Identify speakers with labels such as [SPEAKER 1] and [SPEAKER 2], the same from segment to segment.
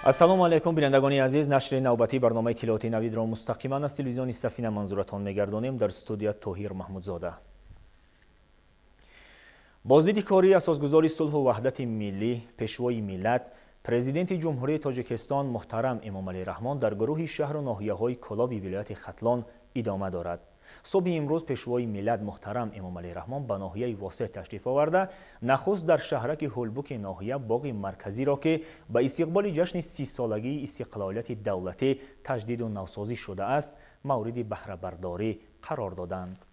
[SPEAKER 1] ассалому алайкум бинандагони азиз, нашри навбати барномаи тиловати навидро мустақиман аз телевизиони Сафина манзуратон мегардонем. Дар студия Тоҳир Маҳмудзода. боздиди кори асосгузори сулҳу ваҳдати миллӣ, пешвои миллат, президенти ҷумҳурии Тоҷикистон муҳтарам Эмомалӣ Раҳмон дар гурӯҳи шаҳру ноҳияҳои Колоби вилояти Хатлон идома дорад. صبح امروز پیشوای ملت محترم امامعلی رحمان به ناحیه واسع تشریف آورده نخست در شهرک هولبوک ناحیه باغ مرکزی را که به استقبال جشن 30 سالگی استقلالیت دولتی تجدید و نوسازی شده است مورد بهره برداری قرار دادند.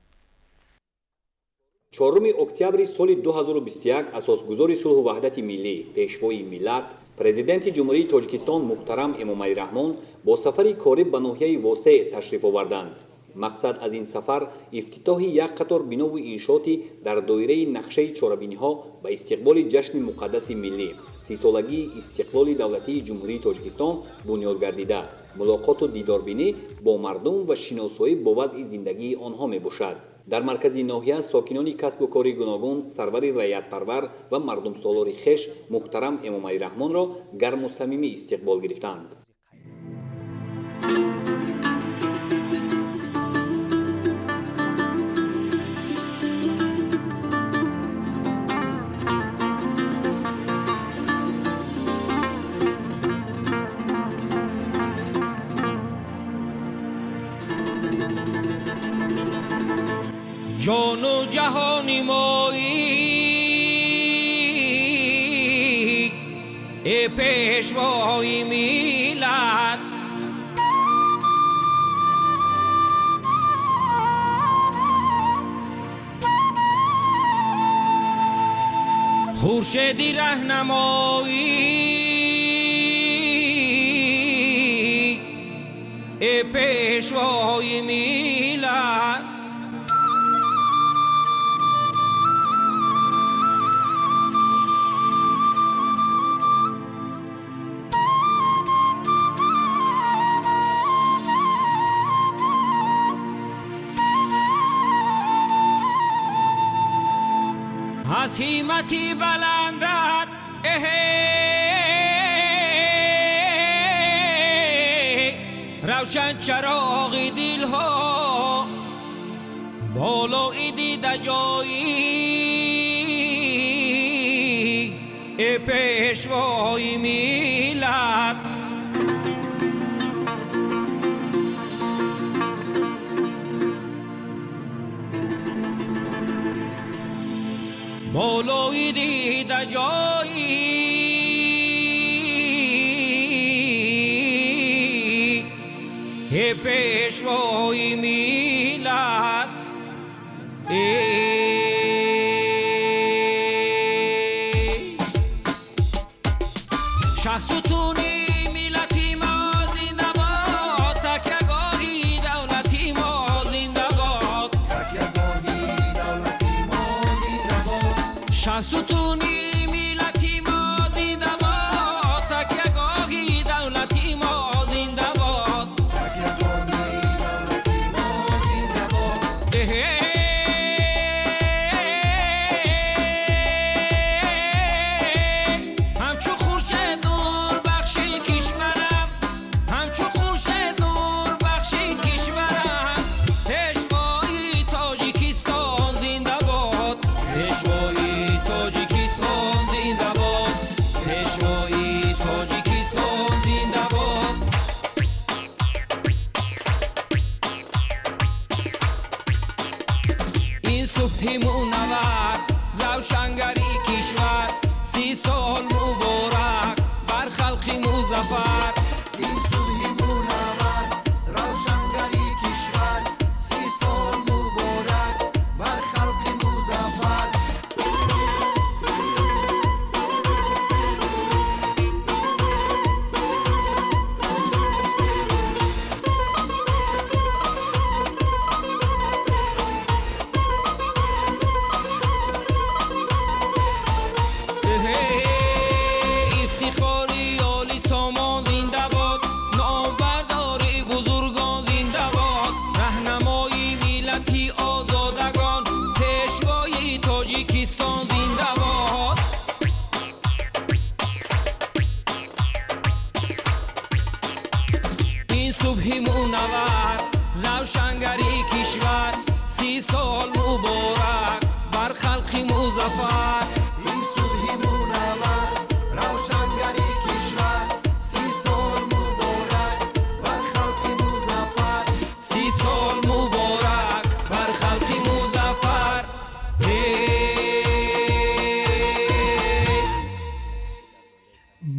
[SPEAKER 2] 4 اکتبر سال 2021 اساسگذار صلح و وحدت ملی پیشوای ملت پرزیدنت جمهوری تاجیکستان محترم امامعلی رحمان با سفری کاری به ناحیه واسع تشریف آوردند. مقصد از این سفر افتتاح یک قطار بنا و انشاتی در دایره نقشه چهاربینی‌ها به استقبال جشن مقدس ملی 30 سالگی استقلال دولتی جمهوری تاجیکستان بنیاد گردیده ملاقات و دیداربینی با مردم و شناسایی با وضع زندگی آنها می باشد. در مرکز ناحیه ساکنان کسب و کاری گوناگون سرور رعیت پرور و مردم سالار خویش محترم امامعلی رحمان را گرم و صمیمی استقبال گرفتند.
[SPEAKER 3] جان و جهانی مایی ای پیشوای ملت خورشیدی رهنمایی ای پیشوای ملت از همتی بلندت روشن چراغ دل ها بالای دیده جایی ای پیشوای ملت بالای دیده جایی ای پیشوای ملت شخصتونی ملتی ما زنده باد تکیه‌گاهی دولتی ما زنده باد تکیه‌گاهی دولتی ما زنده باد شخصتونی ملتی ما زنده باد تکیه‌گاهی دولتی ما زنده باد تکیه‌گاهی دولتی ما زنده باد همچو خورشید نور بخشی کشورم همچو خورشید نور بخشی کشورم پیشوای تاجیکستان زنده باد پیشوای تاجیکستان زنده باد پیشوای تاجیکستان زنده باد این صبح منور روشنگری کشور 30 سال مبارک بر خلق مظفر این صبح منور روشنگری کشور 30 سال مبارک بر خلق مظفر افتخاری عالی سامان زنده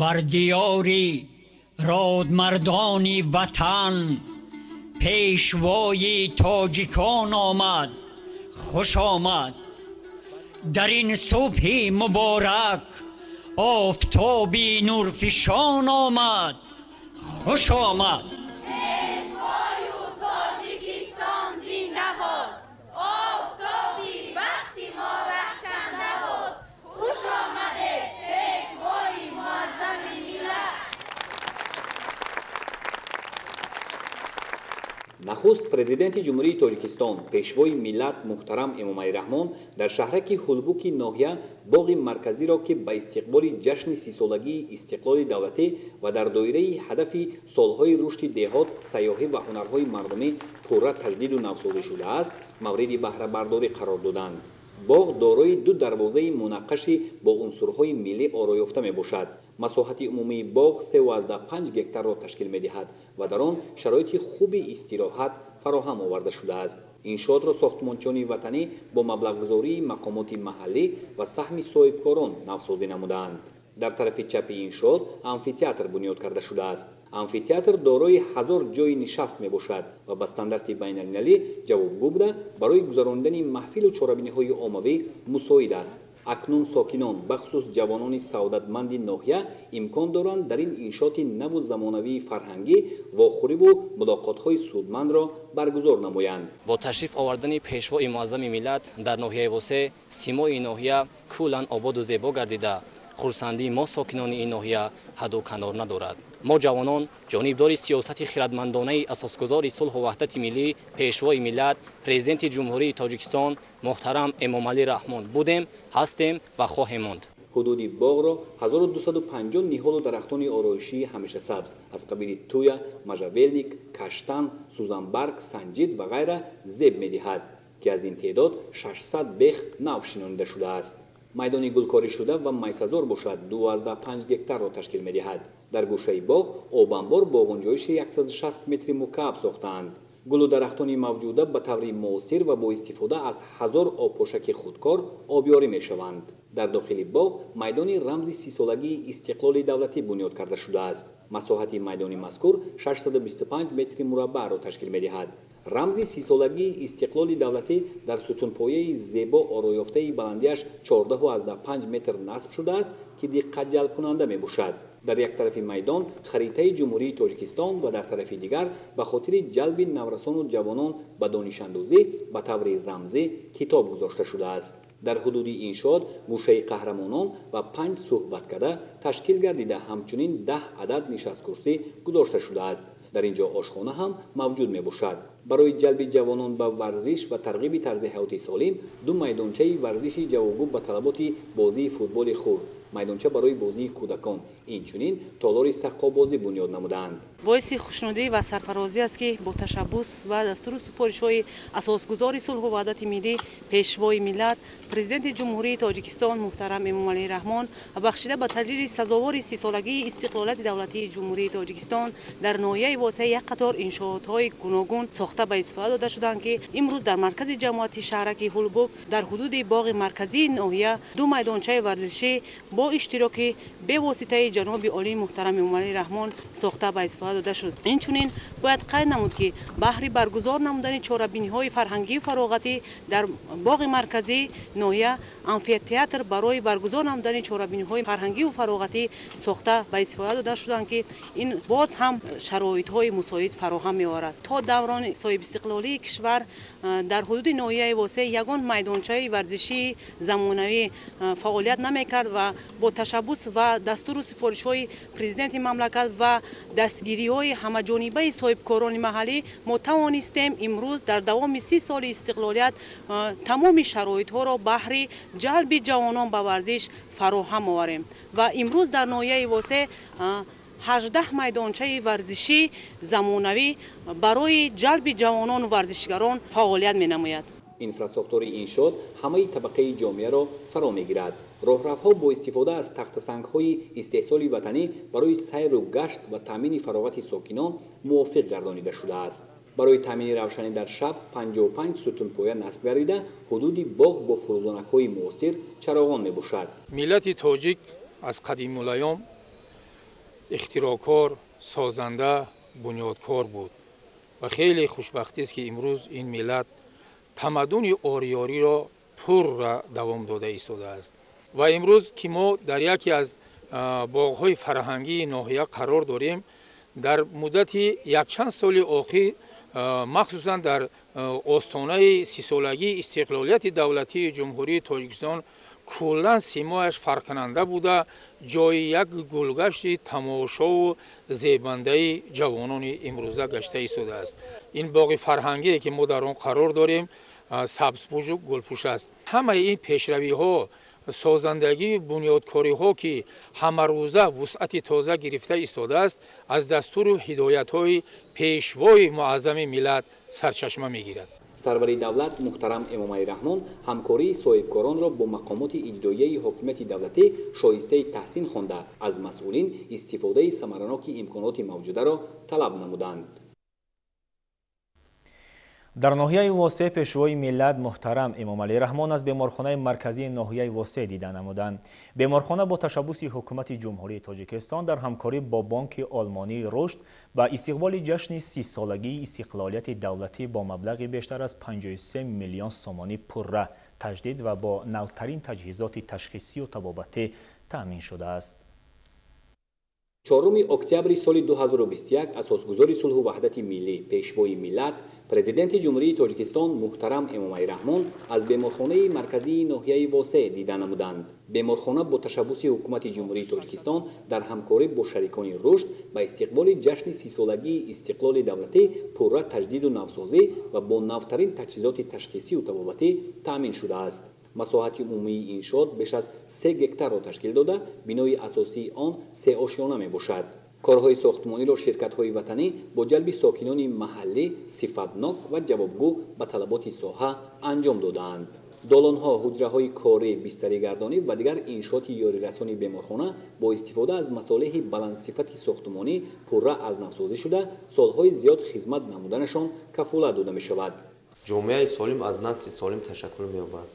[SPEAKER 4] بر دیاری رادمردانی وطن پیشوای تاجیکان آمد. خوش آمد در این صبح مبارک، آفتابی نورفشان آمد. خوش آمد.
[SPEAKER 5] پیشوای تاجیکستان زنده باد، آفتابی وقتی ما رخشنده باد. خوش آمده پیشوای معظم ملت.
[SPEAKER 2] نخست پرزیدنت جمهوری تاجیکستان پیشوای ملت محترم امامعلی رحمان در شهرک هولبوک ناحیه باغ مرکزی را که به استقبال جشن 30 سالگی استقلال دولتی و در دایره هدف سالهای رشد دهات، سیاحی و هنرهای مردمی پورا تجدید و نوسازی شده است، مورد بهره برداری قرار دادند. باغ دارای 2 دروازه منقش با عنصرهای ملی آرا یافته می باشد. مساحت عمومی باغ 3.5 گکتار را تشکیل می دهد و در آن شرایط خوب استراحت فراهم آورده شده است. انشاءات را ساختمانچانی وطنی با مبلغ‌گذاری مقامات محلی و سهم صاحبکاران نوسازی نمودند. در طرف چپ انشاءات آمفی‌تئاتر بنیاد کرده شده است. آمفی‌تئاتر دارای 1000 جای نشست می باشد و به استاندارد بین‌المللی جوابگو بوده برای گذراندن محفل و چهاربینی‌های عمومی مساعد است. اکنون ساکنان بخصوص جوانان سعادتمند ناحیه امکان دارند در این انشاءات نو و زمانوی فرهنگی واخوری و ملاقات‌های سودمند را برگزار نمایند.
[SPEAKER 6] با تشریف آوردن پیشوای معظم ملت در ناحیه واسه سیمای ناحیه کلاً آباد و زیبا گردیده، خرسندی ما ساکنان این ناحیه حد و کنار ندارد. ما جوانان جانبدار سیاست خردمندانه اساسگذار صلح و وحدت ملی پیشوای ملت پرزیدنت جمهوری تاجیکستان محترم امامعلی رحمان بودیم، هستیم و خواهیم ماند.
[SPEAKER 2] حدود باغ را 1250 نهال و درختان آرایشی همیشه سبز از قبیل تویا، مژاولنیک، کشتن، سوزنبرگ، سنجید و غیره زیب می‌دهد که از این تعداد 600 بیخ نو شنانیده شده است. میدان گلکاری شده و میسزار باشد 2.5 گکتار را تشکیل می‌دهد. در گوشه باغ آبانبار با گنجایش 160 متر مکعب ساختند. گل و درختان موجوده به طور موثر و با استفاده از 1000 آبپوشک خودکار آبیاری می‌شوند. در داخل باغ میدان رمز 30 سالگی استقلال دولتی بنیاد کرده شده است. مساحت میدان مذکور 625 متر مربع را تشکیل می‌دهد. رمز 30 سالگی استقلال دولتی در ستونپایه زیبا آرا یافته بلندیش 14.5 متر نصب شده است که دقت جلب کننده می باشد. در یک طرف میدان خریطه جمهوری تاجیکستان و در طرف دیگر به خاطر جلب نورسان و جوانان به دانش اندازی به طور رمزی کتاب گذاشته شده است. در حدود انشاءات گوشه قهرمانان و 5 صحبتکده تشکیل گردیده، همچنین 10 عدد نشست کرسی گذاشته شده است. در اینجا آشخانه هم موجود می باشد. برای جلب جوانان به ورزش و ترغیب طرز حیات سالم 2 میدانچه ورزشی جوابگو به طلبات بازی فوتبال خرد، میدانچه برای بازی کودکان، اینچنین تالار سقابازی بنیاد نمودند.
[SPEAKER 7] باعث خوشنودی و سرفرازی است که با تشبث و دستور سپارش‌های اساسگذار صلح و وحدت ملی پیشوای ملت پرزیدنت جمهوری تاجیکستان محترم امامعلی رحمان بخشیده به تجدید سزاوار 30 سالگی استقلالیت دولتی جمهوری تاجیکستان در ناحیه واسه یک قطار انشاءات‌های گوناگون ساخته به استفاده داده شدند که امروز در مرکز جمعیت شهرک هولبوک در حدود باغ مرکزی ناحیه 2 میدانچه ورزشی با اشتراک به واسطه جناب عالی محترم امامعلی رحمان ساخته به استفاده داده شد. اینچنین باید قید نمود که بهر برگزار نمودن چهاربینی‌های فرهنگی و فراغتی در باغ مرکزی ناحیه آمفی‌تئاتر برای برگزار نمودن چهاربینی‌های فرهنگی و فراغتی ساخته به استفاده داده شدند که این باز هم شرایط‌های مساعد فراهم می‌آورد. تا دوران صاحب استقلالی کشور در حدود ناحیه واسه یگان میدانچه ورزشی زمانوی فعالیت نمی‌کرد و با تشبث و دستور و سفارش‌های پرزیدنت مملکت و دستگیری‌های همه‌جانبه صاحبکاران محلی ما توانستیم امروز در دوام 30 سال استقلالیت تمام شرایط‌ها را بهر جلب جوانان به ورزش فراهم آوریم و امروز در ناحیه واسه 18 میدانچه ورزشی زمانوی برای جلب جوانان و ورزشگران فعالیت می‌نماید.
[SPEAKER 2] اینفراستراکتور انشاءات همه طبقه جامعه را فرا می‌گیرد. راهرف‌ها با استفاده از تخت‌سنگ‌های استحصالی وطنی برای سیر و گشت و تامین فراغت ساکنان موافق گردانیده شده است. برای تامین روشنی در شب 55 ستونپایه نصب گردیده، حدود باغ با فروزانک‌های موثر چراغان می‌باشد.
[SPEAKER 8] ملت تاجیک از قدیم الایام ихтирокор, созанда, бунёдкор буд ва хеле хушбахтӣ аст ки имрӯз ин миллат тамаддуни ориёриро пурра давом дода истодааст. ва имрӯз ки мо дар яке аз боғҳои фарҳангии ноҳия қарор дорем, дар муддати якчанд соли охир махсусан дар остонаи сисолагии истиқлолияти давлатии ҷумҳурии Тоҷикистон куллан симояш фарқкунанда буда, ҷои як гулгашти тамошову зебандаи ҷавонони имрӯза гашта истодааст. Ин боғи фарҳангие ки мо дар он қарор дорем, сабзпӯшу гулпӯш аст. ҳамаи ин пешравиҳо, созандагии бунёдкориҳо ки ҳамарӯза вусъати тоза гирифта истодааст, аз дастуру ҳидоятҳои пешвои муаззами миллат сарчашма мегирад.
[SPEAKER 2] сарвари давлат муҳтарам эмомалӣ раҳмон ҳамкории соҳибкоронро бо мақомоти иҷроияи ҳокимияти давлатӣ шоистаи таҳсин хонда, аз масъулин истифодаи самараноки имконоти мавҷударо талаб намуданд.
[SPEAKER 1] дар ноҳияи восеъ пешвои миллат муҳтарам эмомалӣ раҳмон аз беморхонаи марказии ноҳияи восеъ дида намуданд. Беморхона бо ташаббуси ҳукумати ҷумҳурии Тоҷикистон дар ҳамкорӣ бо Бонки Олмонии рушд ба истиқболи ҷашни 30-солагии истиқлолияти давлатӣ бо маблағи бештар аз 53 миллион сомонӣ пурра таҷдид ва бо навтарин таҷҳизоти ташхисию табобатӣ таъмин шудааст.
[SPEAKER 2] 4 октябри соли 2021 асосгузори сулҳу ваҳдати миллӣ пешвои миллат президенти ҷумҳурии Тоҷикистон муҳтарам эмомалӣ раҳмон аз беморхонаи марказии ноҳияи восеъ дида намуданд. беморхона бо ташаббуси ҳукумати ҷумҳурии Тоҷикистон дар ҳамкорӣ бо шарикони рушд ба истиқболи ҷашни 30-солагии истиқлоли давлатӣ пурра таҷдиду навсозӣ ва бо навтарин таҷҳизоти ташхисию табобатӣ таъмин шудааст. масоҳати умумии иншоот беш аз 3 гектарро ташкил дода, бинои асосии он 3 ошёна мебошад. корҳои сохтмониро ширкатҳои ватанӣ бо ҷалби сокинони маҳаллӣ сифатнок ва ҷавобгӯ ба талаботи соҳа анҷом додаанд. долонҳо, ҳуҷраҳои корӣ, бистаригардонӣ ва дигар иншооти ёрирасони беморхона бо истифода аз масолиҳи баландсифати сохтмонӣ пурра аз навсозӣ шуда, солҳои зиёд хизмат намуданашон кафолат дода мешавад.
[SPEAKER 9] ҷомеаи солим аз насли солим ташаккул меёбад.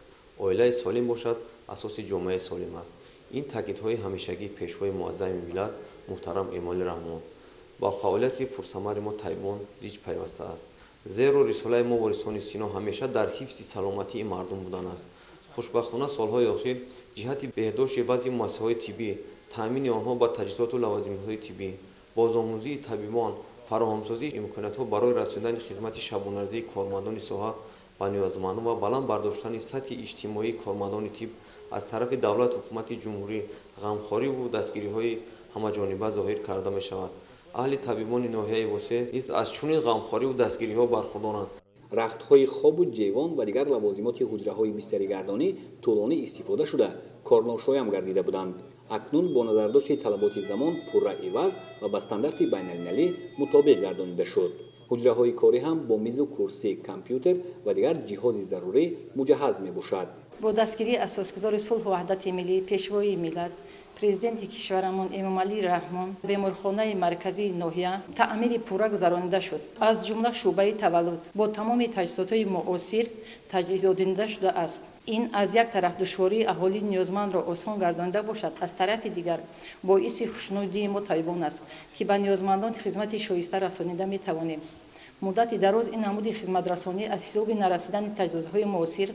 [SPEAKER 9] оилаи солим бошад, асоси ҷомеаи солим аст. ин таъкидҳои ҳамешагии пешвои муаззами миллат муҳтарам эмомалӣ раҳмон ба фаъолияти пурсамари мо тайбон зич пайваста аст. зеро рисолаи мо ворисони сино ҳамеша дар ҳифзи саломатии мардум будан аст. хушбахтона солҳои охир ҷиҳати беҳдошти вазъи муассисаҳои тиббӣ, таъмини онҳо ба таҷҳизоту лавозимиҳои тиббӣ, бозомӯзии табибон, фароҳамсозии имкониятҳо барои расонидани хизмати шабонарӯзии кормандони соҳа ба ниёзмандон ва баланд бардоштани сатҳи иҷтимоии кормандони тиб аз тарафи давлат ҳукумати ҷумҳурӣ ғамхориву дастгириҳои ҳамаҷониба зоҳир карда мешавад. аҳли табибони ноҳияи восеъ низ аз чунин ғамхориву дастгириҳо бархурдоранд.
[SPEAKER 2] рахтҳои хобу ҷевон ва дигар лавозимоти ҳуҷраҳои бистаригардонӣ тӯлонӣ истифода шуда корношоям гардида буданд. акнун бо назардошти талаботи замон пурра иваз ва ба стандарти байналмилалӣ мутобиқ гардонида шуд. ҳуҷраҳои корӣ ҳам бо мизу курсӣ, компютер ва дигар ҷиҳози зарурӣ муҷаҳҳаз мебошад.
[SPEAKER 10] бо дастгирии асосгузори сулҳу ваҳдати миллӣ пешвои миллат президенти кишварамон эмомалӣ раҳмон беморхонаи марказии ноҳия таъмири пурра гузаронида шуд. аз ҷумла шуъбаи таваллуд бо тамоми таҷҳизотҳои муосир таҷҳизодида шуда аст. ин аз як тараф душвории аҳолии ниёзмандро осон гардонида бошад, аз тарафи дигар боиси хушнудии мо табибон аст ки ба ниёзмандон хизмати шоиста расонида метавонем. муддати дароз ин намуди хизматрасонӣ аз ҳисоби нарасидани таҷҳизотҳои муосир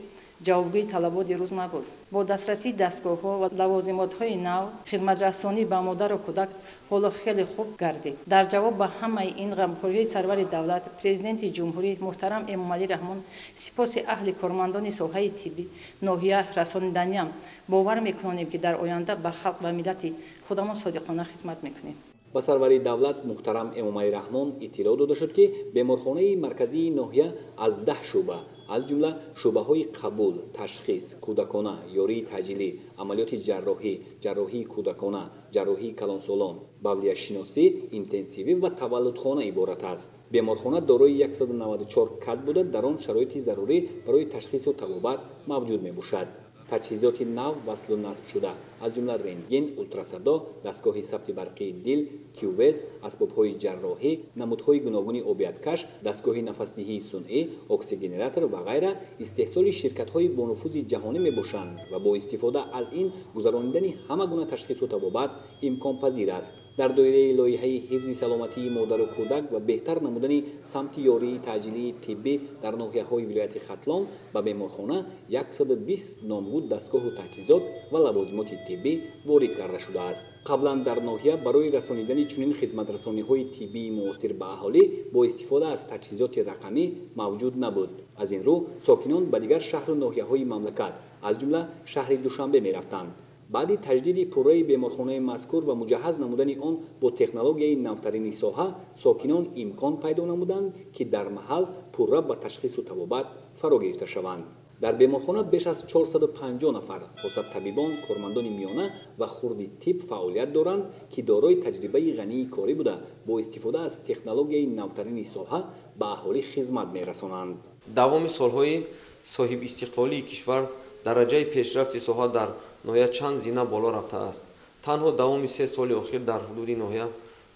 [SPEAKER 10] ҷавобгӯи талаботи рӯз набуд. бо дастрасии дастгоҳҳо ва лавозимотҳои нав хизматрасонӣ ба модару кӯдак ҳоло хеле хуб гардид. дар ҷавоб ба ҳамаи ин ғамхориҳои сарвари давлат президенти ҷумҳурӣ муҳтарам эмомалӣ раҳмон сипоси аҳли кормандони соҳаи тиббӣ ноҳия расониданиам бовар мекунонем ки дар оянда ба халқ ва миллати худамон содиқона хизмат мекунем.
[SPEAKER 2] ба сарвари давлат муҳтарам эмомалӣ раҳмон иттилоъ дода шуд ки беморхонаи марказии ноҳия аз 10 шуъба аз ҷумла шуъбаҳои қабул, ташхис, кӯдакона, ёрии таъҷилӣ, амалиёти ҷарроҳӣ, ҷарроҳии кӯдакона, ҷарроҳии калонсолон, бавлияшиносӣ, интенсивӣ ва таваллудхона иборат аст. беморхона дорои 194 кат буда, дар он шароити зарурӣ барои ташхису табобат мавҷуд мебошад. таҷҳизоти нав васлу насб шуда аз ҷумла рентген, ултрасадо, дастгоҳи сабти барқии дил, кювез, асбобҳои ҷарроҳӣ, намудҳои гуногуни обиаткаш, дастгоҳи нафасдиҳии сунъӣ, оксигенератор ва ғайра истеҳсоли ширкатҳои бонуфузи ҷаҳонӣ мебошанд ва бо истифода аз ин гузаронидани ҳама гуна ташхису табобат имконпазир аст. در دایره لایحه حفظ سلامتی مادر و کودک و بهتر نمودن سمت یاری تجلی طبی در ناحیه‌های ولایت ختلان به بیمارخانه 120 نامزد دستگاه و تجهیزات و لوازمات طبی وارد کرده شده است. قبلا در ناحیه برای رسانیدن چنین خدمترسانی‌های طبی معاصر به اهالی با استفاده از تجهیزات رقمی موجود نبود. از این رو ساکنان به دیگر شهر و ناحیه‌های مملکت از جمله شهر دوشنبه می‌رفتند. بعد تجدید پروژه بیمارخانه مذکور و مجهز نمودن آن با تکنولوژی نوترین ساحه، ساکنان امکان پیدا نمودند که در محل پروژه به تشخیص و طبابت فرا گرفته شوند. در بیمارخانه بیش از 450 نفر خصوصا طبیبان، کارمندان میانه و خرد طب فعالیت دارند که دارای تجربه غنی کاری بوده با استفاده از تکنولوژی نوترین ساحه به اهالی خدمت می‌رسانند.
[SPEAKER 9] دوام سالهای صاحب استقلالی کشور درجه پیشرفت ساحه در ناحیه چند زینه بالا رفته است. تنها دوام 3 سال اخیر در حدود ناحیه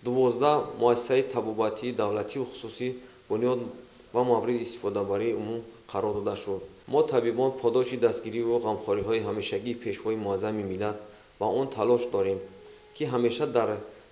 [SPEAKER 9] 12 مؤسسه طبابتی دولتی و خصوصی بنیاد و مورد استفاده برای عموم قرار داده شد. ما طبیبان پاداش دستگیری و غمخواری همیشگی پیشوای معظم ملت و آن تلاش داریم که همیشه در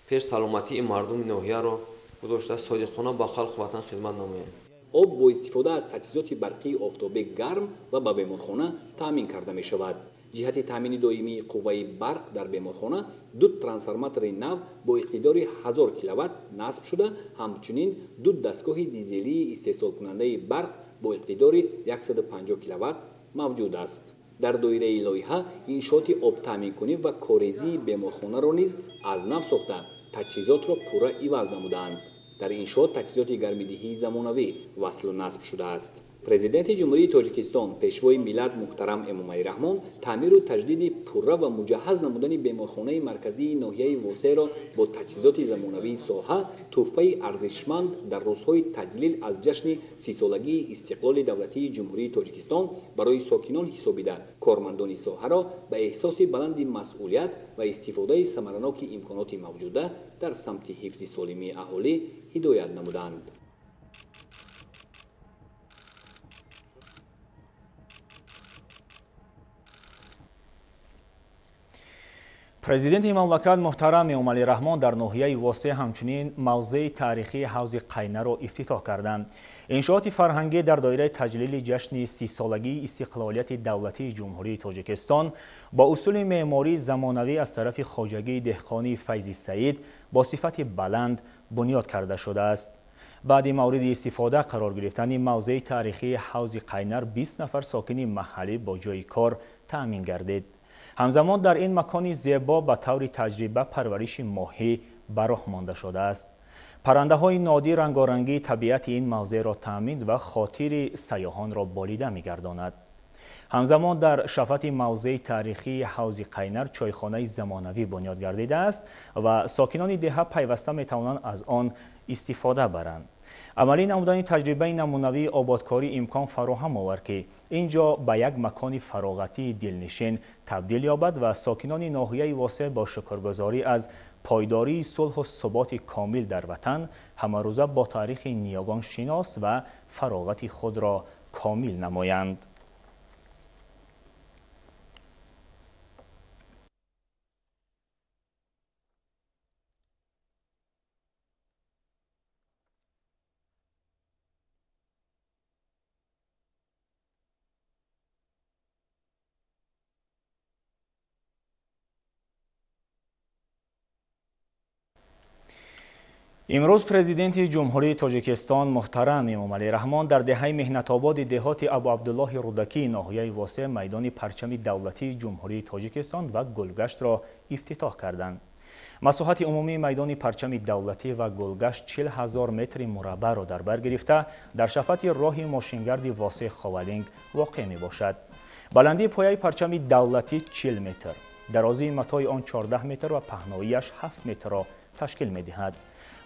[SPEAKER 9] پیش سلامتی مردم ناحیه را گذاشته صادقانه به خلق وطن خدمت نماییم.
[SPEAKER 2] آب با استفاده از تجهیزات برقی آفتابی گرم و به بیمارخانه تامین کرده می شود. جهت تامین دائمی قوه برق در بیمارخانه 2 ترانسفورماتور نو با اقتدار 1000 کیلووات نصب شده، همچنین 2 دستگاه دیزلی استحصال کننده برق با اقتدار 150 کیلووات موجود است. در دایره لایحه انشاءات آب تامین کنی و کاریزی بیمارخانه را نیز از نو ساخته تجهیزات را پورا عوض نمودند. در انشاءات تجهیزات گرمایدهی زمانوی وصل و نصب شده است. پرزیدنت جمهوری تاجیکستان پیشوای ملت محترم امامعلی رحمان تعمیر و تجدید پررا و مجهز نمودن بیمارخانه مرکزی ناحیه واسع را با تجهیزات زمانوی ساحه تحفه ارزشمند در روزهای تجلیل از جشن 30 سالگی استقلال دولتی جمهوری تاجیکستان برای ساکنان حسابیده کارمندان ساحه را به احساس بلند مسئولیت و استفاده ثمرناک امکانات موجوده در سمت حفظ سالمی اهالی هدایت نمودند.
[SPEAKER 1] پرزیدنت مملکت محترم امامعلی رحمان در ناحیه واسع همچنین موضع تاریخی حوض قینه را افتتاح کردند. انشاءات فرهنگی در دایره تجلیل جشن 30 سالگی استقلالیت دولتی جمهوری تاجیکستان با اصول معماری زمانوی از طرف خواجگی دهقانی فیض سعید با صفت بلند بنیاد کرده شده است. بعد مورد استفاده قرار گرفتن موضع تاریخی حوض قینه 20 نفر ساکن محلی با جای کار تأمین گردید. همزمان در این مکان زیبا به طور تجربه پرورش ماهی به راه مانده شده است. پرنده های نادر رنگارنگی طبیعت این موضع را تأمین و خاطر سیاحان را بالیده می گرداند. همزمان در شفت موضع تاریخی حوض قینه چایخانه زمانوی بنیاد گردیده است و ساکنان دهه پیوسته می توانند از آن استفاده برند. عملی نمودن تجربه نمونوی آبادکاری امکان فراهم آورد که اینجا به یک مکان فراغتی دلنشین تبدیل یابد و ساکنان ناحیه واسع با شکرگزاری از پایداری صلح و ثبات کامل در وطن همه روزه با تاریخ نیاگان شناس و فراغت خود را کامل نمایند. امروز پرزیدنت جمهوری تاجیکستان محترم امامعلی رحمان در دهه مهنت‌آباد دهات ابو عبدالله رودکی ناحیه واسع میدان پرچم دولتی جمهوری تاجیکستان و گلگشت را افتتاح کردند. مساحت عمومی میدان پرچم دولتی و گلگشت 40,000 متر مربع را در بر گرفته در شفت راه ماشینگرد واسع خاولینگ واقع می باشد. بلندی پایه پرچم دولتی 40 متر، درازی متای آن 14 متر و پهناییش 7 متر را تشکیل می دهد.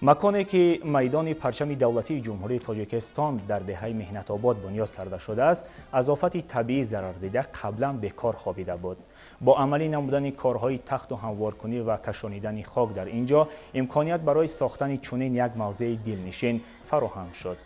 [SPEAKER 1] مکانی که میدان پرچم دولتی جمهوری تاجیکستان در دهه مهنت‌آباد بنیاد کرده شده است، از آفت طبیعی ضرر دیده قبلا به کار خوابیده بود. با عملی نمودن کارهای تخت و هموارکنی و کشانیدن خاک در اینجا امکانیت برای ساختن چنین یک موضع دلنشین فراهم شد.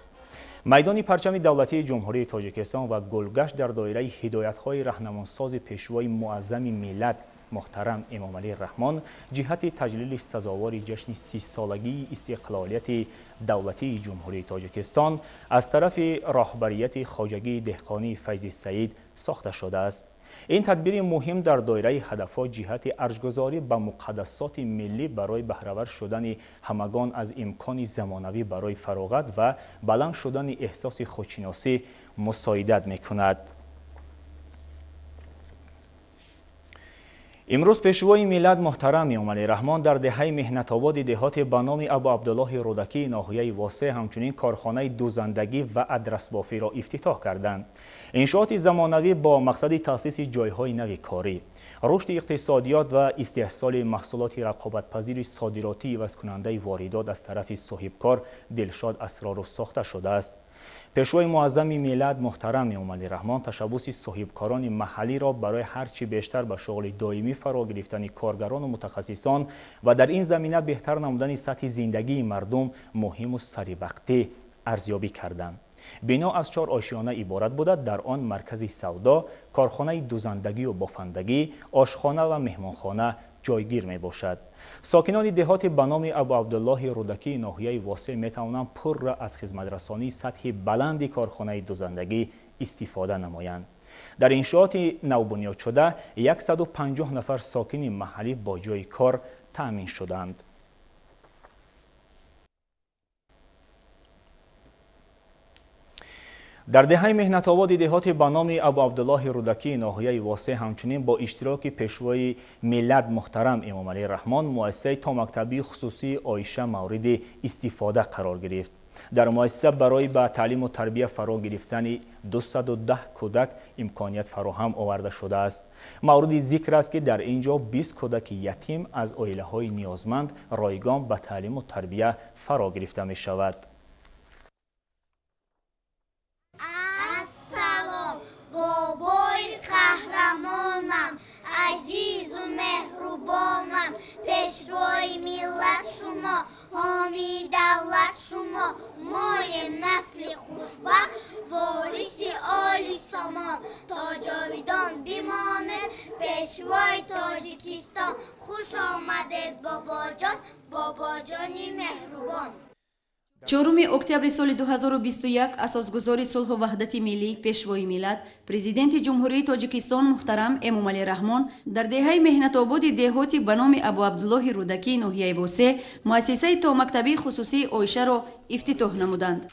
[SPEAKER 1] میدان پرچم دولتی جمهوری تاجیکستان و گلگشت در دایره هدایت‌های راهنماساز پیشوای معظم ملت محترم امامعلی رحمان جهت تجلیل سزاوار جشن 30 سالگی استقلالیت دولتی جمهوری تاجیکستان از طرف رهبریت خواجگی دهقانی فیض سعید ساخته شده است. این تدبیر مهم در دایره هدفها جهت ارجگذاری به مقدسات ملی برای بهره‌ور شدن همگان از امکان زمانوی برای فراغت و بلند شدن احساس خودشناسی مساعدت می‌کند. امروز پیشوای ملت محترم امامعلی رحمان در دهه محنت‌آباد دهات به نام ابو عبدالله رودکی ناحیه واسع همچنین کارخانه دوزندگی و ادرس بافی را افتتاح کردند. انشاءات زمانوی با مقصد تأسیس جایهای نو کاری، رشد اقتصادیات و استحصال محصولات رقابت‌پذیر صادراتی عوض کننده واردات از طرف صاحبکار دلشاد اسرار ساخته شده است. پیشوای معظم ملت محترم امامعلی رحمان تشبث صاحبکاران محلی را برای هرچی بیشتر به شغل دائمی فرا گرفتن کارگران و متخصصان و در این زمینه بهتر نمودن سطح زندگی مردم مهم و سریع‌وقتی ارزیابی کردند. بنا از 4 آشیانه عبارت بوده، در آن مرکز سودا، کارخانه دوزندگی و بافندگی، آشخانه و مهمانخانه جایگیر می باشد. ساکنان دهات به نام ابو عبدالله رودکی ناحیه واسع می توانند پر را از خدمترسانی سطح بلند کارخانه دوزندگی استفاده نمایند. در انشاءات نوبنیاد شده 150 نفر ساکن محلی با جای کار تأمین شدند. در دهه محنت‌آباد دهات به نام ابو عبدالله رودکی ناحیه واسع همچنین با اشتراک پیشوای ملت محترم امامعلی رحمان مؤسسه تا مکتبی خصوصی عایشه مورد استفاده قرار گرفت. در مؤسسه برای به تعلیم و تربیت فرا گرفتن 210 کودک امکانیت فراهم آورده شده است. مورد ذکر است که در اینجا 20 کودک یتیم از عائله‌های نیازمند رایگان به تعلیم و تربیت فرا گرفته می شود.
[SPEAKER 5] بابای قهرمانم، عزیز و مهربانم، پیشوای ملت شما، حامی دولت شما، مایم نسل خوشبخت، وارث عالی سامان، تا جاویدان بماند پیشوای تاجیکستان. خوش آمدید بابا جان، بابا جانی مهربان.
[SPEAKER 11] 4 اکتبر سال 2021 اساسگذار صلح و وحدت ملی پیشوای ملت پرزیدنت جمهوری تاجیکستان محترم امامعلی رحمان در دهه محنت‌آباد دهاتی به نام ابو عبدالله رودکی ناحیه واسع مؤسسه تا مکتبی خصوصی عایشه را افتتاح نمودند.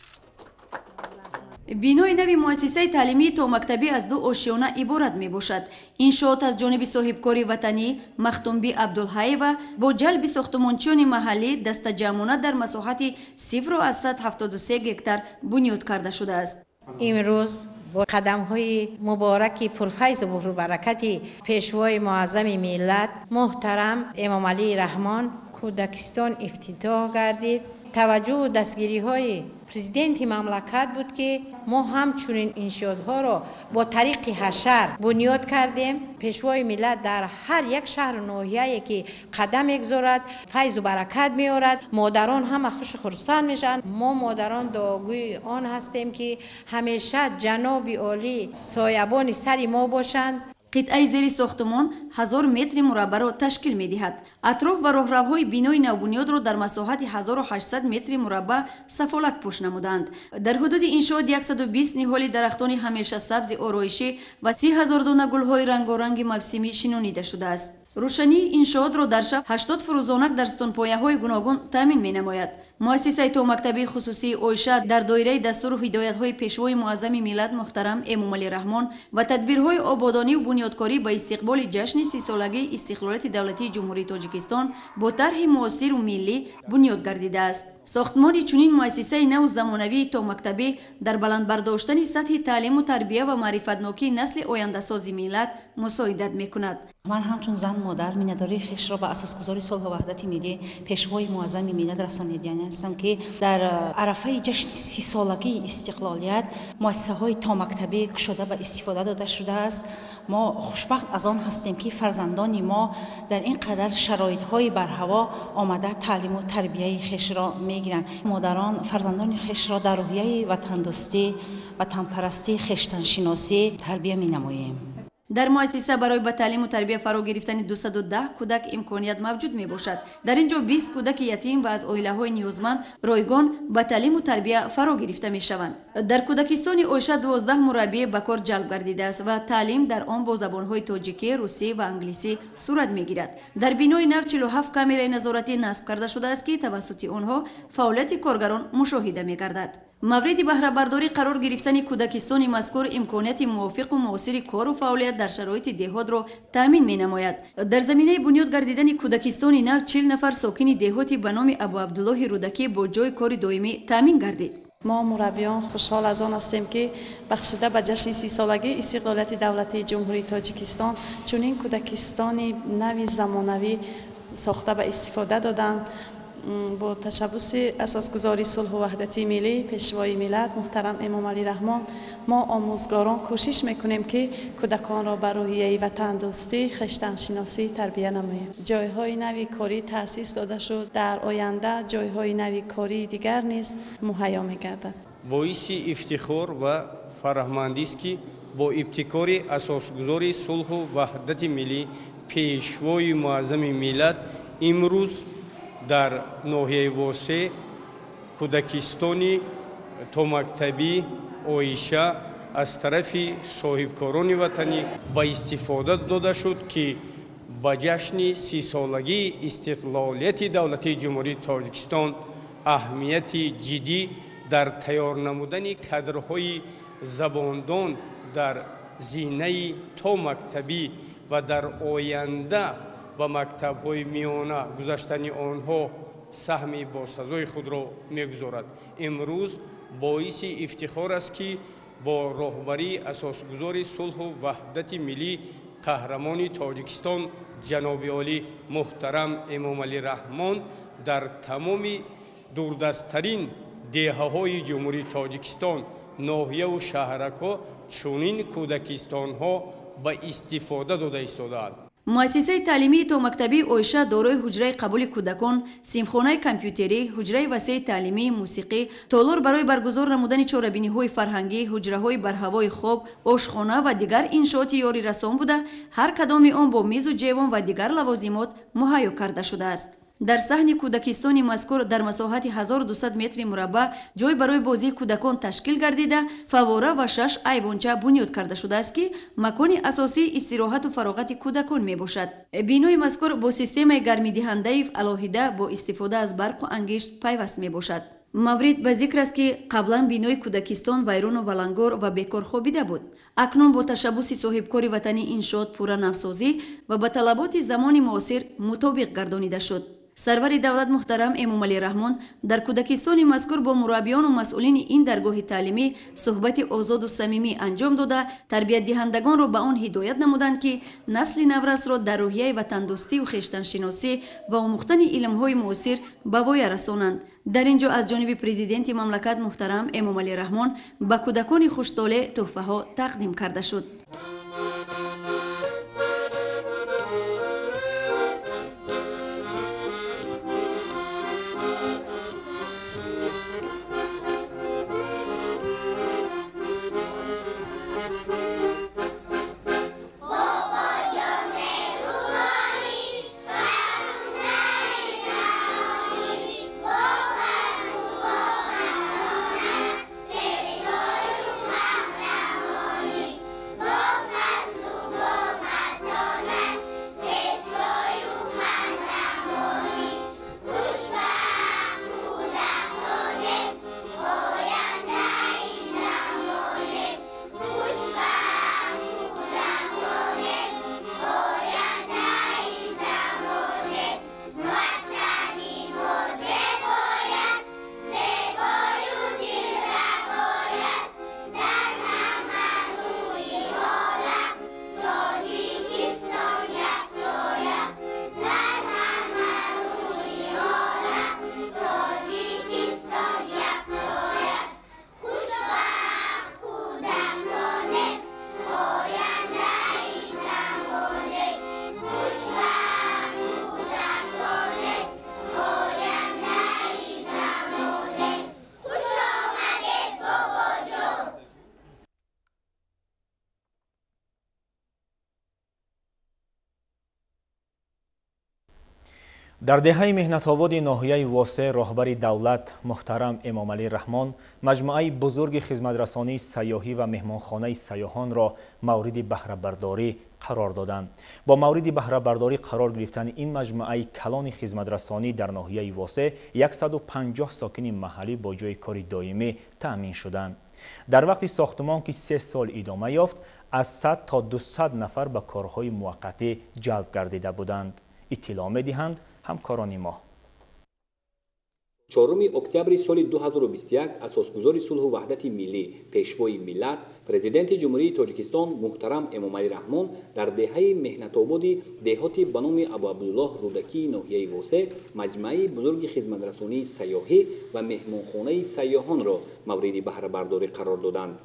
[SPEAKER 11] بینای نوی مؤسسه تعلیمی تا مکتبی از 2 آشیانه عبارت می باشد. انشاءات از جانب صاحبکاری وطنی مختومبی عبدالحی با جلب ساختمانچیان محلی دست جمعانه در مساحت 0.73 هکتار بنیاد کرده شده است.
[SPEAKER 12] امروز با قدم‌های مبارک پرفیض و پربرکت پیشوای معظم ملت محترم امامعلی رحمان کودکستان افتتاح گردید. توجه و دستگیری‌های پرزیدنت مملکت بود که ما همچنین انشاءات‌ها را با طریق حشر بنیاد کردیم. پیشوای ملت در هر یک شهر و ناحیه‌ای که قدم می‌گذارد فیض و برکت می‌آورد. مادران هم خوش خرسند میشن. ما مادران دعاگوی آن هستیم که همیشه جناب عالی سایبان سر ما باشند.
[SPEAKER 11] قطعه زیر ساختمان 1000 متر مربع را تشکیل می دهد. اطراف و راهروهای بینای نوبنیاد را در مساحت 1800 متر مربع سفالک پوش نمودند. در حدود انشاءات 120 نهال درختان همیشه سبز آرایشی و 30,000 دانه گل‌های رنگارنگ موسمی شنانیده شده است. روشنی انشاءات را در شب 80 فروزانک در ستونپایه‌های گوناگون تامین می‌نماید. مؤسسه تا مکتبی خصوصی عایشه در دایره دستور و هدایت‌های پیشوای معظم ملت محترم امامعلی رحمان و تدبیرهای آبادانی و بنیادکاری به استقبال جشن 30 سالگی استقلالیت دولتی جمهوری تاجیکستان با طرح معاصر و ملی بنیاد گردیده است. ساختمان چنین مؤسسه نو زمانوی تا مکتبی در بلند برداشتن سطح تعلیم و تربیت و معرفت‌ناکی نسل آینده سازی ملت مساعدت می‌کند.
[SPEAKER 13] من همچون زن مادر مینداری خیش را به اساسگذاری صلح و وحدت ملی پیشوای معظم ملت رسانیدگی هستم که در عرفه جشن 30 سالگی استقلالیت مؤسسه های تا مکتبی شده به استفاده داده شده است. ما خوشبخت از آن هستیم که فرزندان ما در این قدر شرایط های بر هوا آمده تعلیم و تربیت خیش را میگیرند. مادران فرزندان خیش را در روحیه وطن دوستی و وطن پرستی خویشتن شناسی تربیت می نماییم.
[SPEAKER 11] дар муассиса барои ба таълиму тарбия фаро гирифтани 210 кӯдак имконият мавҷуд мебошад. дар ин ҷо 20 кӯдаки ятим ва аз оилаҳои ниёзманд ройгон ба таълиму тарбия фаро гирифта мешаванд. дар кӯдакистони ойша 12 мураббие ба кор ҷалб гардидааст ва таълим дар он бо забонҳои тоҷикӣ, русӣ ва англисӣ сурат мегирад. дар бинои нав 47 камераи назоратӣ насб карда шудааст ки тавассути онҳо фаъолияти коргарон мушоҳида мегардад. мавриди баҳрабардорӣ қарор гирифтани кӯдакистони мазкур имконияти мувофиқу муосири кору фаъолият дар шароити деҳотро таъмин менамояд. дар заминаи бунёд гардидани кӯдакистони нав 40 нафар сокини деҳоти ба номи абу абдуллоҳи рӯдакӣ бо ҷои кори доимӣ таъмин гардид.
[SPEAKER 14] ما مربیان خوشحال از آن هستیم که بخشیده به جشن 30 سالگی استقلالیت دولتی جمهوری تاجیکستان چنین کودکستان نوی زمانوی ساخته به استفاده دادند. با تشبث اساسگذاری صلح و وحدت ملی پیشوای ملت محترم امام علی رحمان ما آموزگاران کوشش میکنیم که کودکان را بر روحیه وطن دوستی، خویشتن شناسی تربیت نماییم. جایهای نوی کاری تأسیس داده شد. در آینده جایهای نوی کاری دیگر نیز مهیا میگردد.
[SPEAKER 15] باعث افتخار و فرحمندی است که با ابتکار اساسگذاری صلح و وحدت ملی پیشوای معظم ملت امروز در ناحیه واسع کودکستانی تا مکتبی آیشه از طرف صاحبکاران وطنی با استفاده داده شد که با جشن 30 سالگی استقلالیت دولتی جمهوری تاجیکستان اهمیت جدی در تیار نمودن کادرهای زباندان در زینه تا مکتبی و در آینده با مکتب‌های میانه گذاشتن آنها سهمی با سزای خود را می‌گذارد. امروز باعث افتخار است که با راهبری اساسگذار صلح و وحدت ملی قهرمان تاجیکستان جناب عالی محترم امام علی رحمان در تمام دوردستترین دهه‌های جمهوری تاجیکستان ناحیه و شهرک‌ها چنین کودکستان‌ها با استفاده داده ایستاده‌اند.
[SPEAKER 11] муассисаи таълимии томактабии ойша дорои ҳуҷраи қабули кӯдакон, симхонаи компютерӣ, ҳуҷраи васеъи таълимӣ, мусиқӣ, толор барои баргузор намудани чорабиниҳои фарҳангӣ, ҳуҷраҳои барҳавои хоб, ошхона ва дигар иншооти ёрирасон буда, ҳар кадоми он бо мизу ҷевон ва дигар лавозимот муҳайё карда шудааст. дар саҳни кӯдакистони мазкур дар масоҳати 1200 метри мураббаъ ҷой барои бозии кӯдакон ташкил гардида, фаввора ва 6 айвонча бунёд карда шудааст ки макони асосии истироҳату фароғати кӯдакон мебошад. бинои мазкур бо системаи гармидиҳандаи алоҳида бо истифода аз барқу ангишт пайваст мебошад. маврид ба зикр аст ки қаблан бинои кӯдакистон вайрону валангор ва бекор хобида буд. акнун бо ташаббуси соҳибкори ватанӣ иншоот пурра навсозӣ ва ба талаботи замони муосир мутобиқ гардонида шуд. сарвари давлат муҳтарам эмомалӣ раҳмон дар кӯдакистони мазкур бо мураббиёну масъулини ин даргоҳи таълимӣ суҳбати озоду самимӣ анҷом дода, тарбиятдиҳандагонро ба он ҳидоят намуданд ки насли наврасро дар рӯҳияи ватандӯстиву хештаншиносӣ ва омӯхтани илмҳои муосир ба воя расонанд. дар ин ҷо аз ҷониби президенти мамлакат муҳтарам эмомалӣ раҳмон ба кӯдакони хуштоле тӯҳфаҳо тақдим карда шуд.
[SPEAKER 1] در دهه مهنت‌آباد ناحیه واسع راهبر دولت محترم امامعلی رحمان مجموعه بزرگ خدمترسانی سیاحی و مهمانخانه سیاحان را مورد بهره برداری قرار دادند. با مورد بهره برداری قرار گرفتن این مجموعه کلان خدمترسانی در ناحیه واسع 150 ساکن محلی با جای کار دائمی تأمین شدند. در وقت ساختمان که 3 سال ادامه یافت از 100 تا 200 نفر به کارهای موقتی جلب گردیده بودند. اطلاع می‌دهند همکاران ما.
[SPEAKER 2] 4 اکتبر سال 2021 اساسگزار صلح و وحدت ملی پیشوای ملت پرزیدنت جمهوری تاجیکستان محترم امامعلی رحمان در دهه مهنت‌آباد دهاتی به نام ابو عبدالله رودکی ناحیه واسع مجموعه بزرگ خدمترسانی سیاحی و مهمانخانه سیاحان را مورد بهره برداری قرار دادند.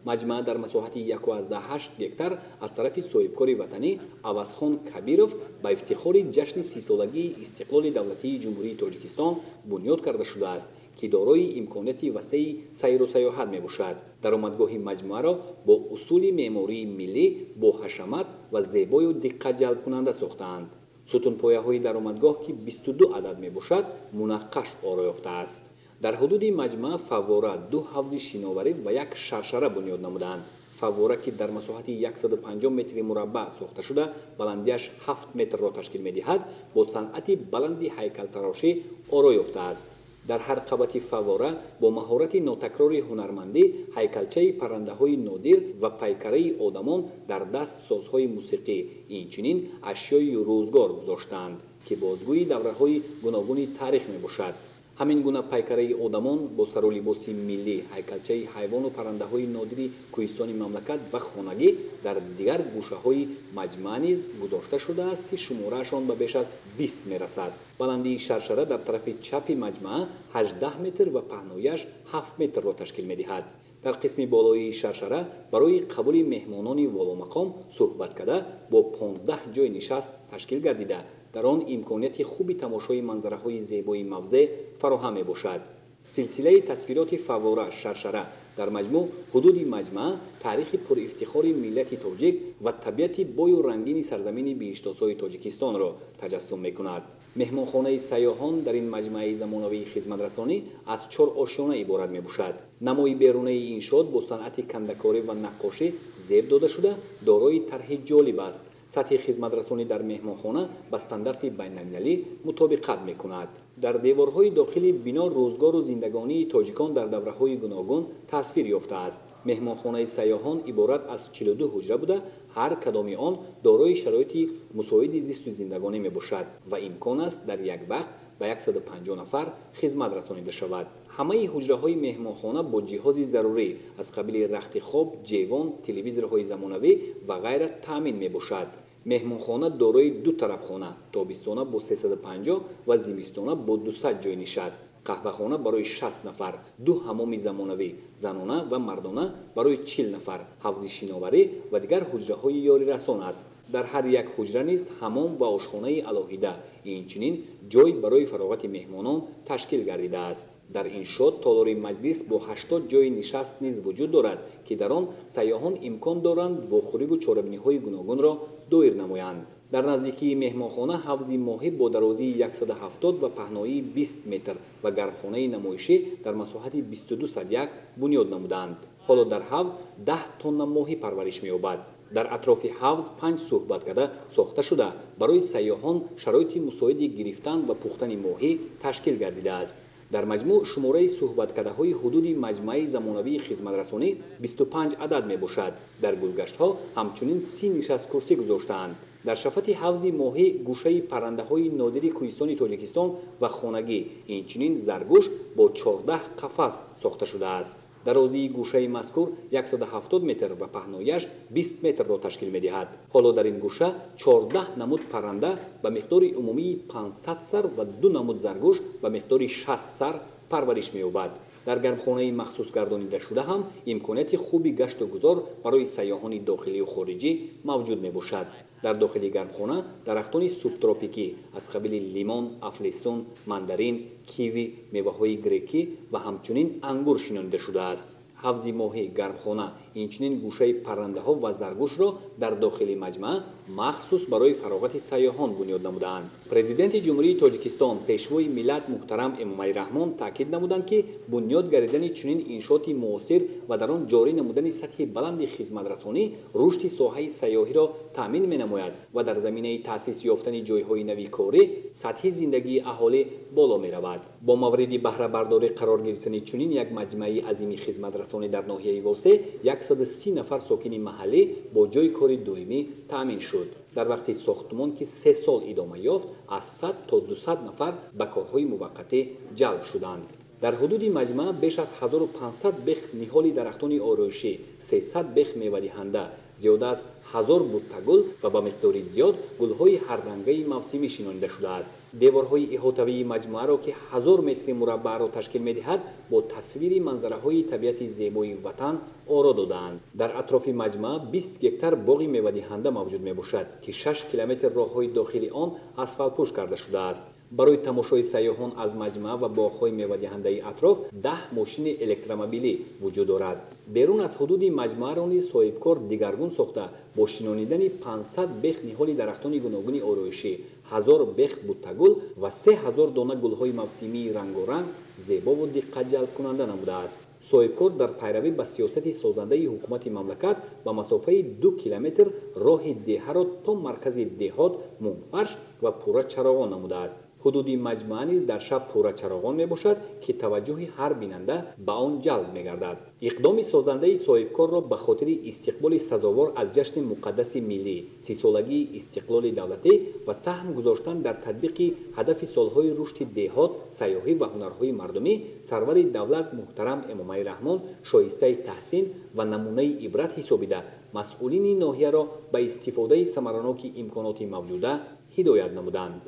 [SPEAKER 2] مجموعه در مساحت 1.8 گکتار از طرف صاحبکار وطنی عوضخان کبیرов با افتخار جشن 30 سالگی استقلال دولتی جمهوری تاجیکستان بنیاد کرده شده است که دارای امکانات وسیع سیر و سیاحت میباشد. درآمدگاه مجموعه را با اصول معماری ملی با حشمت و زیبای و دقت جلب کننده ساختند. ستون پایه های درآمدگاه که 22 عدد میباشد منقش آرا یافته است. در حدود مجموعه فواره، 2 حوض شناوری و 1 شرشره بنیاد نمودند. فواره که در مساحت 150 متر مربع ساخته شده بلندیش 7 متر را تشکیل می‌دهد با صنعت بلند هیکل تراشی آرا یافته است. در هر قبط فواره با مهارت ناتکرار هنرمندی هیکلچه پرنده‌های نادر و پیکره آدمان در دست سازهای موسیقی اینچنین اشیای روزگار گذاشتند که بازگوی دوره‌های گوناگون تاریخ میباشد. همین گونه پیکره آدمان با سر و لباس ملی هیکلچه حیوان و پرنده های نادری کوهستان مملکت و خانگی در دیگر گوشه های مجموعه نیز گذاشته شده است که شمارهشان به بیش از 20 میرسد. بلندی شرشره در طرف چپ مجموعه 18 متر و پهنایش 7 متر را تشکیل می‌دهد. در قسم بالای شرشره برای قبول مهمانان والامقام صحبت کرده با 15 جای نشست تشکیل گردیده در آن امکانیت خوبی تماشای منظره‌های زیبای موضع فراهم می‌باشد. سلسله تصویرات فواره شرشره در مجموع حدود مجموعه تاریخ پر افتخار ملت تاجیک و طبیعت بوی و رنگین سرزمین بیشتاسای تاجیکستان را تجسم می‌کند. مهمانخانه سیاحان در این مجموعه زمانوی خدمترسانی از 4 آشیانه عبارت می‌باشد. نمای بیرونی انشاءات با صنعت کنده‌کاری و نقاشی زیب داده شده دارای طرح جالب است. سطح خدمترسانی در مهمانخانه با استاندارد بین‌المللی مطابقت می‌کند. در دیوارهای داخلی بنا روزگار و زندگانی تاجیکان در دوره‌های گوناگون تصویر یافته است. مهمانخانه سیاحان عبارت از 42 حجره بوده هر کدام آن دارای شرایط مساعد زیست و زندگانی میباشد و امکان است در یک وقت به 150 نفر خدمت رسانیده شود. همه حجره‌های مهمانخانه با جهاز ضروری از قبیل رخت خواب، جیوان، تلویزورهای زمانوی و غیره تامین میباشد. مهمانخانه دارای 2 طرفخانه، تابستانه با 350 و زمستانه با 200 جای نشست، قهوه‌خانه برای 60 نفر، 2 حمام زمانوی زنانه و مردانه برای 40 نفر، حوض شناوری و دیگر حجره‌های یاری رسان است. در هر یک حجره نیز حمام و آشخانه علاهیده اینچنین جای برای فراغت مهمانان تشکیل گردیده است. در انشاءات تالار مجلس با 80 جای نشست نیز وجود دارد که در آن سیاحان امکان دارند واخوری و چاره‌بینی‌های گوناگون را دایر نمایند. در نزدیکی مهمانخانه حوض ماهی با درازی 170 و پهنایی 20 متر و گرمخانه نمایشی در مساحت 2201 بنیاد نمودند. حالا در حوض 10 تن ماهی پرورش می‌یابد. در اطراف حوض 5 صحبت کرده ساخته شده برای سیاحان شرایط مساعد گرفتن و پختن ماهی تشکیل گردیده است. در مجموع شماره صحبت کرده های حدود مجموعه زمانوی خدمترسانی 25 عدد می باشد. در گلگشت ها همچنین 30 نشست کرسی گذاشتند. در شفت حوض ماهی گوشه پرنده های نادری کوهستان تاجیکستان و خانگی اینچنین زرگوش با 14 قفس ساخته شده است. درازی گوشه مذکور 170 متر و پهنایش 20 متر را تشکیل می‌دهد. حالا در این گوشه 14 نمود پرنده به مقدار عمومی 500 سر و 2 نمود زرگوش به مقدار 60 سر پرورش می‌یابد. در گرمخانه مخصوص گردانیده شده هم امکانات خوبی گشت و گذار برای سیاحان داخلی و خارجی موجود میباشد. در داخل گرمخانه درختان سوبتروپیکی از قبیل لیمون، افلیسون، ماندارین، کیوی، میوه‌های گریکی و همچنین انگور شناخته شده است. ҳавзи моҳӣ, гармхона, инчунин гӯшаи паррандаҳо ва заргӯшро дар дохили маҷмӯа махсус барои фароғати сайёҳон бунёд намуданд. Президенти ҷумҳурии Тоҷикистон пешвои миллат муҳтарам Эмомалӣ Раҳмон таъкид намуданд ки бунёд гардидани чунин иншооти муосир ва дар он ҷорӣ намудани сатҳи баланди хизматрасонӣ рушди соҳаи сайёҳиро таъмин менамояд ва дар заминаи таъсис ёфтани ҷойҳои нави корӣ сатҳи зиндагии аҳолӣ боло меравад. Бо мавриди баҳрабардорӣ қарор гирифтани чунин як маҷмӯаи азими хизматрасонӣ дар ноҳияи Восе 130 нафар сокини маҳаллӣ бо ҷойи кори доимӣ таъмин шуд. дар вақти сохтмон ки 3 сол идома ёфт, аз 100 то 200 нафар ба корҳои муваққатӣ ҷалб шуданд. дар ҳудуди маҷмӯа беш аз 1500 бех ниҳоли дарахтони ороишӣ, 300 бех мевадиҳанда, зиёда аз 1000 буттагул ва ба миқдори зиёд гулҳои ҳаррангаи мавсимӣ шинонида шудааст. деворҳои иҳотавии маҷмӯаро ки 1000 метри мураббаъро ташкил медиҳад, бо тасвири манзараҳои табиати зебои ватан оро додаанд. дар атрофи маҷмӯа 20 гектар боғи мевадиҳанда мавҷуд мебошад ки 6 километр роҳҳои дохили он асфалтпӯш карда шудааст. барои тамошои сайёҳон аз маҷмӯа ва боғҳои мевадиҳандаи атроф 10 мошини электромобилӣ вуҷуд дорад. берун аз ҳудуди маҷмӯаро низ соҳибкор дигаргун сохта бо шинонидани 500 бех ниҳоли дарахтони гуногуни ороишӣ, 1000 бех буттагул ва 3000 дона гулҳои мавсимии рангоранг зебову диққатҷалбкунанда намудааст. соҳибкор дар пайравӣ ба сиёсати созандаи ҳукумати мамлакат ба масофаи 2 километр роҳи деҳаро то маркази деҳот мунфарш ва пурра чароғон намудааст. ҳудуди маҷмӯа низ дар шаб пурра чароғон мебошад ки таваҷҷӯҳи ҳар бинанда ба он ҷалб мегардад. иқдоми созандаи соҳибкорро ба хотири истиқболи сазовор аз ҷашни муқаддаси миллӣ, 30-солагии истиқлоли давлатӣ ва саҳм гузоштан дар татбиқи ҳадафи солҳои рушди деҳот, сайёҳӣ ва ҳунарҳои мардумӣ, сарвари давлат муҳтарам Эмомалӣ Раҳмон шоистаи таҳсин ва намунаи ибрат ҳисобида масъулини ноҳияро ба истифодаи самараноки имконоти мавҷуда ҳидоят намуданд.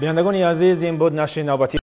[SPEAKER 1] бинандагони азиз, ин буд нашри навбатӣ